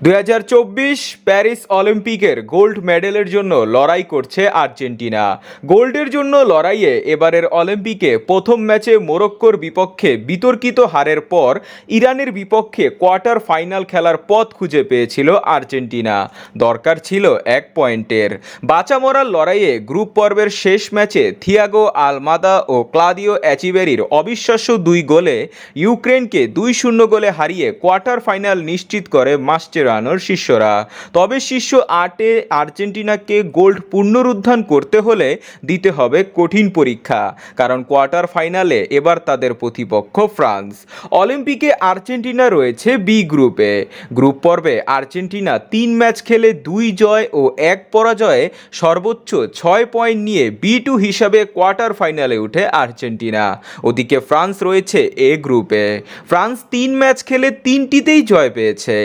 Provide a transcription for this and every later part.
2024 Paris অলিম্পিকের gold মেডেলের জন্য লড়াই করছে আর্জেন্টিনা। গোল্ডের জন্য লড়াইয়ে এবারের অলিম্পিকে প্রথম ম্যাচে মোরক্কোর বিপক্ষে বিতর্কিত হারের পর ইরানের বিপক্ষে কোয়ার্টার ফাইনাল খেলার পথ খুঁজে পেয়েছিল আর্জেন্টিনা। দরকার ছিল 1 পয়েন্টের। বাঁচা মরার লড়াইয়ে গ্রুপ পর্বের শেষ ম্যাচে থিয়াগো আলমাদা ও ক্লাদিও এচিবেরির অবিশ্বাস্য 2 গোলে ইউক্রেনকে 2-0 গোলে হারিয়ে কোয়ার্টার ফাইনাল নিশ্চিত করে মাস্চেরানোর শিষ্যরা। তবে শীর্ষ 8-এ আর্জেন্টিনাকে গোল্ড পুনরুদ্ধার করতে হলে দিতে হবে কঠিন পরীক্ষা, কারণ কোয়ার্টার ফাইনালে এবার তাদের প্রতিপক্ষ ফ্রান্স। অলিম্পিকে আর্জেন্টিনা রয়েছে বি গ্রুপে। গ্রুপ পর্বে আর্জেন্টিনা 3 ম্যাচ খেলে 2 জয় ও 1 পরাজয়ে সর্বোচ্চ 6 পয়েন্ট নিয়ে B2 হিসাবে কোয়ার্টার ফাইনালে উঠে আর্জেন্টিনা। ওদিকে ফ্রান্স রয়েছে এ গ্রুপে। ফ্রান্স 3 ম্যাচ খেলে 3টিতেই জয় পেয়েছে,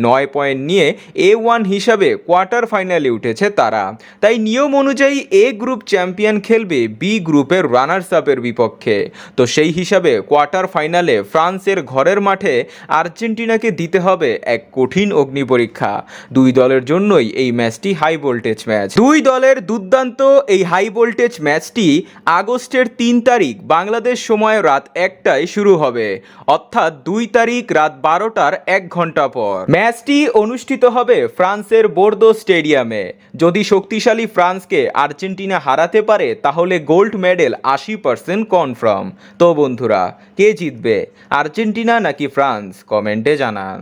9 পয়েন্ট নিয়ে A1 হিসাবে কোয়ার্টার ফাইনালে উঠেছে তারা। তাই নিয়ম অনুযায়ী এ গ্রুপ চ্যাম্পিয়ন খেলবে বি গ্রুপের রানার্স আপের বিপক্ষে। তো সেই হিসাবে কোয়ার্টার ফাইনালে ফ্রান্সের ঘরের মাঠে আর্জেন্টিনাকে দিতে হবে এক কঠিন অগ্নি পরীক্ষা। 2 দলের জন্যই এই ম্যাচটি হাই ভোল্টেজ ম্যাচ। 2 দলের দুর্দান্ত এই হাই ভোল্টেজ ম্যাচটি আগস্টের 3 তারিখ বাংলাদেশ সময় রাত 1টায় শুরু হবে, অর্থাৎ 2 তারিখ রাত 12টার 1 ঘন্টা পর। ম্যাচটি অনুষ্ঠিত হবে ফ্রান্সের বোর্দো স্টেডিয়ামে। যদি শক্তিশালী ফ্রান্সকে আর্জেন্টিনা হারাতে পারে তাহলে গোল্ড মেডেল 80% কনফার্ম। তো বন্ধুরা, কে জিতবে, আর্জেন্টিনা নাকি ফ্রান্স? কমেন্টে জানান।